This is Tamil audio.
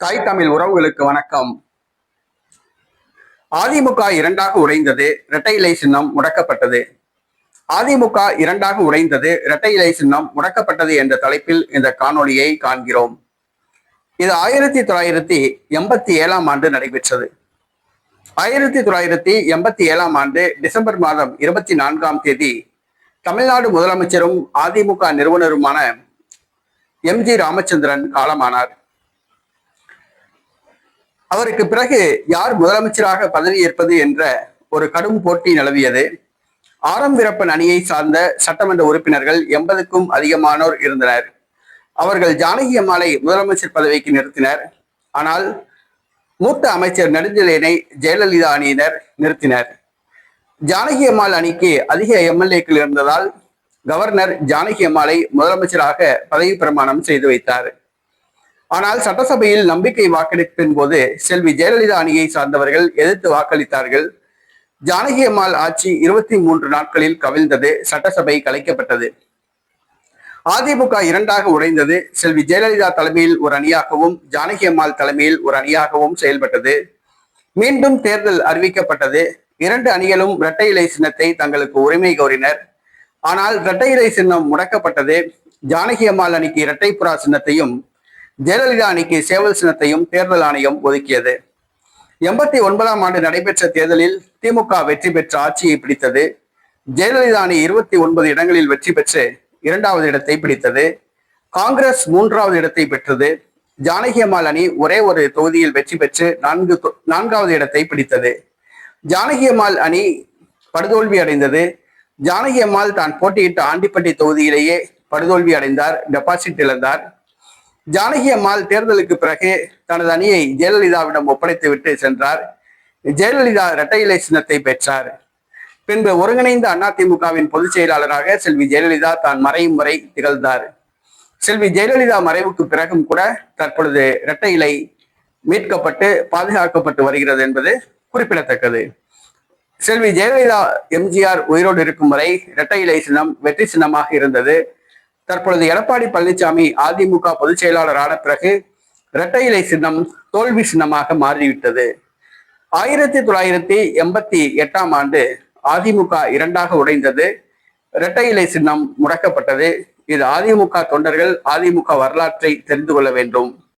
தாய் தமிழ் உறவுகளுக்கு வணக்கம். அதிமுக இரண்டாக உடைந்தது, இரட்டை இலை சின்னம் முடக்கப்பட்டது. அதிமுக இரண்டாக உடைந்தது, இரட்டை இலை சின்னம் முடக்கப்பட்டது என்ற தலைப்பில் இந்த காணொளியை காண்கிறோம். இது 1987 ஆண்டு நடைபெற்றது. 1987 ஆண்டு டிசம்பர் மாதம் 24ஆம் தேதி தமிழ்நாடு முதலமைச்சரும் அதிமுக நிறுவனருமான எம்.ஜி. ராமச்சந்திரன் காலமானார். அவருக்கு பிறகு யார் முதலமைச்சராக பதவியேற்பது என்ற ஒரு கடும் போட்டி நிலவியது. ஆரம் வீரப்பன் அணியை சார்ந்த சட்டமன்ற உறுப்பினர்கள் 80க்கும் அதிகமானோர் இருந்தனர். அவர்கள் ஜானகி அம்மாளை முதலமைச்சர் பதவிக்கு நிறுத்தினர். ஆனால் மூத்த அமைச்சர் நெடுஞ்செழியனை ஜெயலலிதா அணியினர் நிறுத்தினர். ஜானகி அம்மாள் அணிக்கு அதிக எம்எல்ஏக்கள் இருந்ததால் கவர்னர் ஜானகி அம்மாளை முதலமைச்சராக பதவி பிரமாணம் செய்து வைத்தார். ஆனால் சட்டசபையில் நம்பிக்கை வாக்கெடுப்பின் போது செல்வி ஜெயலலிதா அணியை சார்ந்தவர்கள் எதிர்த்து வாக்களித்தார்கள். ஜானகி அம்மாள் ஆட்சி 23 நாட்களில் கவிழ்ந்தது. சட்டசபை கலைக்கப்பட்டது. அதிமுக இரண்டாக உடைந்தது. செல்வி ஜெயலலிதா தலைமையில் ஒரு அணியாகவும் ஜானகி அம்மாள் தலைமையில் ஒரு அணியாகவும் செயல்பட்டது. மீண்டும் தேர்தல் அறிவிக்கப்பட்டது. இரண்டு அணிகளும் இரட்டை இலை சின்னத்தை தங்களுக்கு உரிமை கோரினர். ஆனால் இரட்டை இலை சின்னம் முடக்கப்பட்டது. ஜானகி அம்மாள் அணிக்கு இரட்டை புறா சின்னத்தையும் ஜெயலலிதா அணிக்கு சேவல் சின்னத்தையும் தேர்தல் ஆணையம் ஒதுக்கியது. 89ஆம் ஆண்டு நடைபெற்ற தேர்தலில் திமுக வெற்றி பெற்ற ஆட்சியை பிடித்தது. ஜெயலலிதா அணி 29 இடங்களில் வெற்றி பெற்று 2வது இடத்தை பிடித்தது. காங்கிரஸ் 3வது இடத்தை பெற்றது. ஜானகி அம்மாள் அணி ஒரே ஒரு தொகுதியில் வெற்றி பெற்று 4வது இடத்தை பிடித்தது. ஜானகி அம்மாள் அணி படுதோல்வி அடைந்தது. ஜானகி அம்மாள் தான் போட்டியிட்ட ஆண்டிப்பட்டி தொகுதியிலேயே படுதோல்வி அடைந்தார், டெபாசிட் இழந்தார். ஜானகி அம்மாள் தேர்தலுக்கு பிறகு தனது அணியை ஜெயலலிதாவிடம் ஒப்படைத்து விட்டு சென்றார். ஜெயலலிதா இரட்டை இலை சின்னத்தை பெற்றார். பின்பு ஒருங்கிணைந்த அதிமுகவின் பொதுச் செயலாளராக செல்வி ஜெயலலிதா தான் மறையும் வரை திகழ்ந்தார். செல்வி ஜெயலலிதா மறைவுக்கு பிறகும் கூட தற்பொழுது இரட்டை இலை மீட்கப்பட்டு பாதுகாக்கப்பட்டு வருகிறது என்பது குறிப்பிடத்தக்கது. செல்வி ஜெயலலிதா எம்ஜிஆர் உயிரோடு இருக்கும் வரை இரட்டை இலை சின்னம் வெற்றி சின்னமாக இருந்தது. தற்பொழுது எடப்பாடி பழனிசாமி அதிமுக பொதுச் செயலாளரான பிறகு இரட்டை இலை சின்னம் தோல்வி சின்னமாக மாறிவிட்டது. 1988ஆம் ஆண்டு அதிமுக இரண்டாக உடைந்தது. இரட்டை இலை சின்னம் முடக்கப்பட்டது. இது அதிமுக தொண்டர்கள் அதிமுக வரலாற்றை தெரிந்து கொள்ள வேண்டும்.